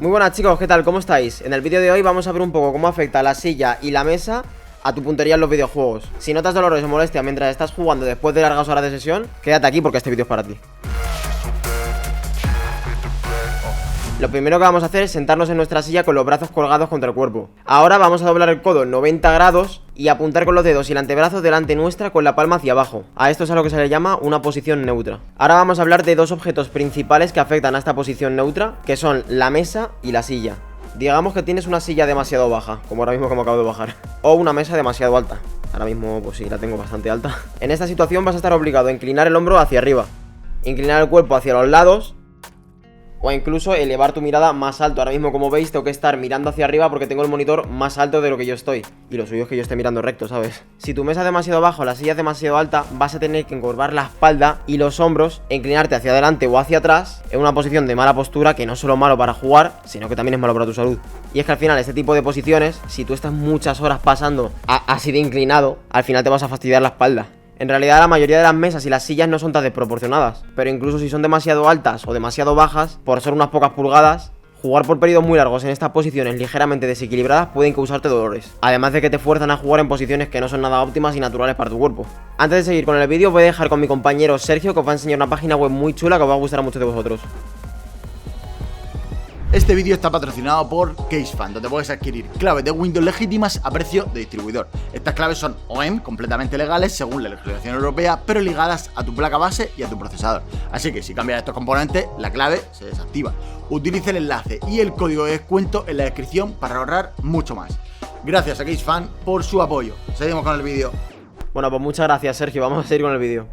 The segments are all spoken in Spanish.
Muy buenas chicos, ¿qué tal? ¿Cómo estáis? En el vídeo de hoy vamos a ver un poco cómo afecta la silla y la mesa a tu puntería en los videojuegos. Si notas dolores o molestia mientras estás jugando después de largas horas de sesión, quédate aquí porque este vídeo es para ti. Lo primero que vamos a hacer es sentarnos en nuestra silla con los brazos colgados contra el cuerpo. Ahora vamos a doblar el codo 90 grados y apuntar con los dedos y el antebrazo delante nuestra con la palma hacia abajo. A esto es a lo que se le llama una posición neutra. Ahora vamos a hablar de dos objetos principales que afectan a esta posición neutra, que son la mesa y la silla. Digamos que tienes una silla demasiado baja, como ahora mismo que me acabo de bajar, o una mesa demasiado alta. Ahora mismo pues sí, la tengo bastante alta. En esta situación vas a estar obligado a inclinar el hombro hacia arriba, inclinar el cuerpo hacia los lados, o incluso elevar tu mirada más alto. Ahora mismo, como veis, tengo que estar mirando hacia arriba porque tengo el monitor más alto de lo que yo estoy. Y lo suyo es que yo esté mirando recto, ¿sabes? Si tu mesa es demasiado baja o la silla es demasiado alta, vas a tener que encorvar la espalda y los hombros e inclinarte hacia adelante o hacia atrás en una posición de mala postura, que no es solo malo para jugar, sino que también es malo para tu salud. Y es que al final este tipo de posiciones, si tú estás muchas horas pasando así de inclinado, al final te vas a fastidiar la espalda. En realidad la mayoría de las mesas y las sillas no son tan desproporcionadas, pero incluso si son demasiado altas o demasiado bajas, por ser unas pocas pulgadas, jugar por periodos muy largos en estas posiciones ligeramente desequilibradas pueden causarte dolores. Además de que te fuerzan a jugar en posiciones que no son nada óptimas y naturales para tu cuerpo. Antes de seguir con el vídeo, voy a dejar con mi compañero Sergio, que os va a enseñar una página web muy chula que os va a gustar a muchos de vosotros. Este vídeo está patrocinado por CaseFan, donde puedes adquirir claves de Windows legítimas a precio de distribuidor. Estas claves son OEM, completamente legales según la legislación europea, pero ligadas a tu placa base y a tu procesador. Así que si cambias estos componentes, la clave se desactiva. Utiliza el enlace y el código de descuento en la descripción para ahorrar mucho más. Gracias a CaseFan por su apoyo. Seguimos con el vídeo. Bueno, pues muchas gracias, Sergio. Vamos a seguir con el vídeo.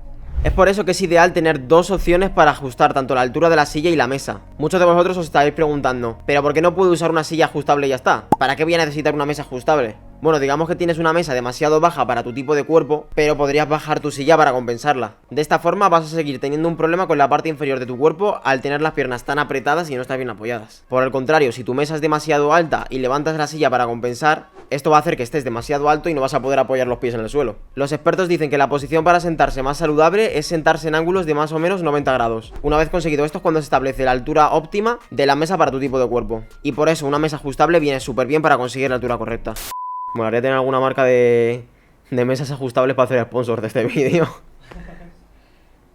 Es por eso que es ideal tener dos opciones para ajustar tanto la altura de la silla y la mesa. Muchos de vosotros os estaréis preguntando, ¿pero por qué no puedo usar una silla ajustable y ya está? ¿Para qué voy a necesitar una mesa ajustable? Bueno, digamos que tienes una mesa demasiado baja para tu tipo de cuerpo, pero podrías bajar tu silla para compensarla. De esta forma vas a seguir teniendo un problema con la parte inferior de tu cuerpo al tener las piernas tan apretadas y no estar bien apoyadas. Por el contrario, si tu mesa es demasiado alta y levantas la silla para compensar, esto va a hacer que estés demasiado alto y no vas a poder apoyar los pies en el suelo. Los expertos dicen que la posición para sentarse más saludable es sentarse en ángulos de más o menos 90 grados. Una vez conseguido esto es cuando se establece la altura óptima de la mesa para tu tipo de cuerpo. Y por eso una mesa ajustable viene súper bien para conseguir la altura correcta. Molaría tener alguna marca de mesas ajustables para hacer sponsor de este vídeo.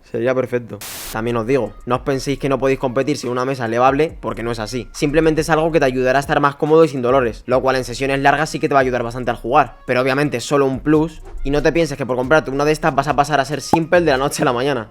Sería perfecto. También os digo, no os penséis que no podéis competir sin una mesa elevable, porque no es así. Simplemente es algo que te ayudará a estar más cómodo y sin dolores, lo cual en sesiones largas sí que te va a ayudar bastante al jugar. Pero obviamente es solo un plus, y no te pienses que por comprarte una de estas vas a pasar a ser simple de la noche a la mañana.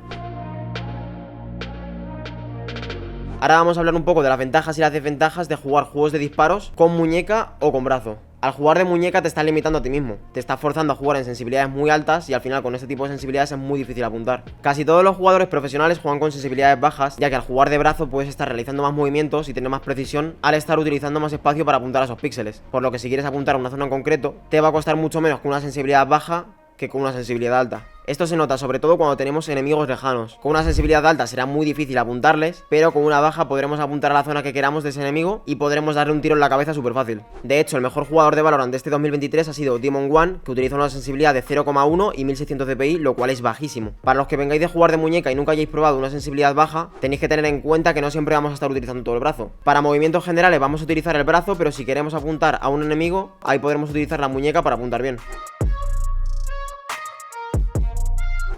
Ahora vamos a hablar un poco de las ventajas y las desventajas de jugar juegos de disparos con muñeca o con brazo. Al jugar de muñeca te estás limitando a ti mismo, te estás forzando a jugar en sensibilidades muy altas y al final con este tipo de sensibilidades es muy difícil apuntar. Casi todos los jugadores profesionales juegan con sensibilidades bajas, ya que al jugar de brazo puedes estar realizando más movimientos y tener más precisión al estar utilizando más espacio para apuntar a esos píxeles. Por lo que si quieres apuntar a una zona en concreto, te va a costar mucho menos con una sensibilidad baja que con una sensibilidad alta. Esto se nota sobre todo cuando tenemos enemigos lejanos. Con una sensibilidad alta será muy difícil apuntarles, pero con una baja podremos apuntar a la zona que queramos de ese enemigo y podremos darle un tiro en la cabeza súper fácil. De hecho, el mejor jugador de Valorant de este 2023 ha sido Demon One, que utiliza una sensibilidad de 0,1 y 1600 dpi, lo cual es bajísimo. Para los que vengáis de jugar de muñeca y nunca hayáis probado una sensibilidad baja, tenéis que tener en cuenta que no siempre vamos a estar utilizando todo el brazo. Para movimientos generales vamos a utilizar el brazo, pero si queremos apuntar a un enemigo, ahí podremos utilizar la muñeca para apuntar bien.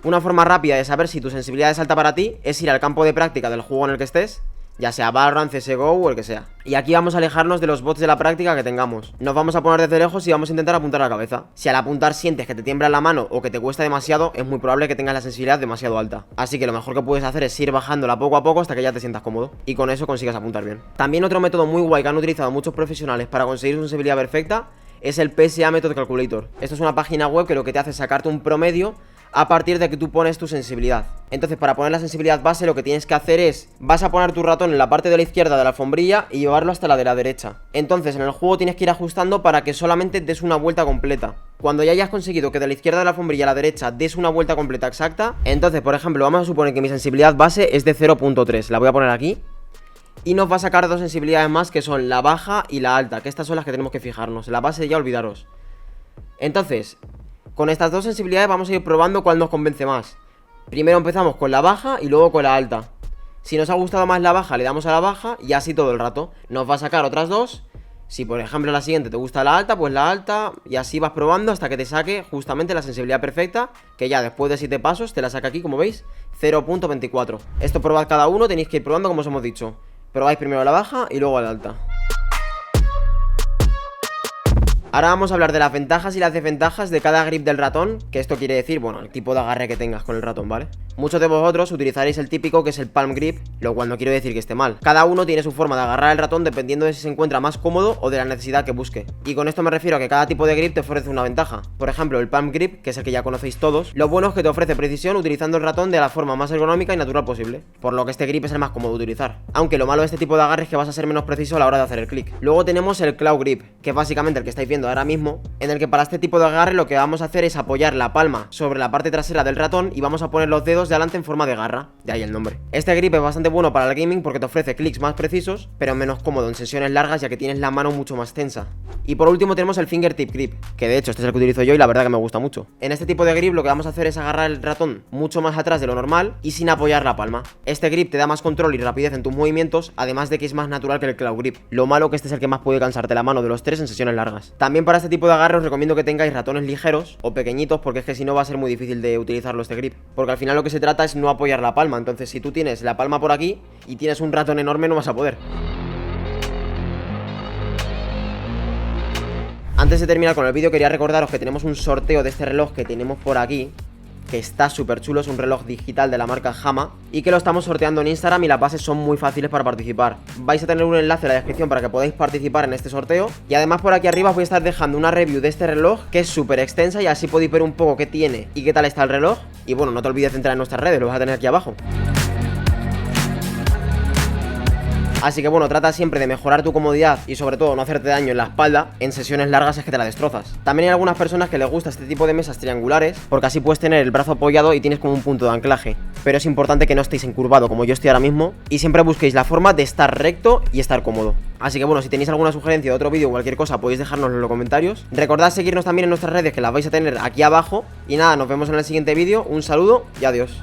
Una forma rápida de saber si tu sensibilidad es alta para ti es ir al campo de práctica del juego en el que estés, ya sea Valorant, CSGO o el que sea. Y aquí vamos a alejarnos de los bots de la práctica que tengamos. Nos vamos a poner desde lejos y vamos a intentar apuntar a la cabeza. Si al apuntar sientes que te tiembla la mano o que te cuesta demasiado, es muy probable que tengas la sensibilidad demasiado alta. Así que lo mejor que puedes hacer es ir bajándola poco a poco hasta que ya te sientas cómodo y con eso consigas apuntar bien. También otro método muy guay que han utilizado muchos profesionales para conseguir su sensibilidad perfecta es el PSA Method Calculator. Esto es una página web que lo que te hace es sacarte un promedio a partir de que tú pones tu sensibilidad. Entonces, para poner la sensibilidad base, lo que tienes que hacer es, vas a poner tu ratón en la parte de la izquierda de la alfombrilla y llevarlo hasta la de la derecha. Entonces, en el juego tienes que ir ajustando para que solamente des una vuelta completa. Cuando ya hayas conseguido que de la izquierda de la alfombrilla a la derecha des una vuelta completa exacta, entonces, por ejemplo, vamos a suponer que mi sensibilidad base es de 0.3. La voy a poner aquí. Y nos va a sacar dos sensibilidades más, que son la baja y la alta, que estas son las que tenemos que fijarnos. La base ya olvidaros. Entonces, con estas dos sensibilidades vamos a ir probando cuál nos convence más. Primero empezamos con la baja y luego con la alta. Si nos ha gustado más la baja, le damos a la baja y así todo el rato. Nos va a sacar otras dos. Si por ejemplo la siguiente te gusta la alta, pues la alta, y así vas probando hasta que te saque justamente la sensibilidad perfecta, que ya después de 7 pasos te la saca aquí, como veis, 0.24. Esto probad cada uno, tenéis que ir probando como os hemos dicho. Probáis primero la baja y luego la alta. Ahora vamos a hablar de las ventajas y las desventajas de cada grip del ratón, que esto quiere decir, bueno, el tipo de agarre que tengas con el ratón, ¿vale? Muchos de vosotros utilizaréis el típico que es el palm grip, lo cual no quiero decir que esté mal. Cada uno tiene su forma de agarrar el ratón dependiendo de si se encuentra más cómodo o de la necesidad que busque. Y con esto me refiero a que cada tipo de grip te ofrece una ventaja. Por ejemplo, el palm grip, que es el que ya conocéis todos, lo bueno es que te ofrece precisión utilizando el ratón de la forma más ergonómica y natural posible, por lo que este grip es el más cómodo de utilizar. Aunque lo malo de este tipo de agarre es que vas a ser menos preciso a la hora de hacer el clic. Luego tenemos el claw grip, que es básicamente el que estáis viendo ahora mismo, en el que para este tipo de agarre lo que vamos a hacer es apoyar la palma sobre la parte trasera del ratón y vamos a poner los dedos de adelante en forma de garra, de ahí el nombre. Este grip es bastante bueno para el gaming porque te ofrece clics más precisos, pero menos cómodo en sesiones largas ya que tienes la mano mucho más tensa. Y por último tenemos el fingertip grip, que de hecho este es el que utilizo yo y la verdad que me gusta mucho. En este tipo de grip lo que vamos a hacer es agarrar el ratón mucho más atrás de lo normal y sin apoyar la palma. Este grip te da más control y rapidez en tus movimientos, además de que es más natural que el claw grip. Lo malo que este es el que más puede cansarte la mano de los tres en sesiones largas. También para este tipo de agarre os recomiendo que tengáis ratones ligeros o pequeñitos porque es que si no va a ser muy difícil de utilizarlo este grip. Porque al final lo que se trata es no apoyar la palma, entonces si tú tienes la palma por aquí y tienes un ratón enorme no vas a poder. Antes de terminar con el vídeo quería recordaros que tenemos un sorteo de este reloj que tenemos por aquí, que está súper chulo, es un reloj digital de la marca Hama y que lo estamos sorteando en Instagram y las bases son muy fáciles para participar. Vais a tener un enlace en la descripción para que podáis participar en este sorteo y además por aquí arriba os voy a estar dejando una review de este reloj que es súper extensa y así podéis ver un poco qué tiene y qué tal está el reloj. Y bueno, no te olvides de entrar en nuestras redes, lo vas a tener aquí abajo. Así que bueno, trata siempre de mejorar tu comodidad y sobre todo no hacerte daño en la espalda. En sesiones largas es que te la destrozas. También hay algunas personas que les gusta este tipo de mesas triangulares porque así puedes tener el brazo apoyado y tienes como un punto de anclaje. Pero es importante que no estéis encurvado como yo estoy ahora mismo y siempre busquéis la forma de estar recto y estar cómodo. Así que bueno, si tenéis alguna sugerencia de otro vídeo o cualquier cosa podéis dejárnoslo en los comentarios. Recordad seguirnos también en nuestras redes que las vais a tener aquí abajo. Y nada, nos vemos en el siguiente vídeo. Un saludo y adiós.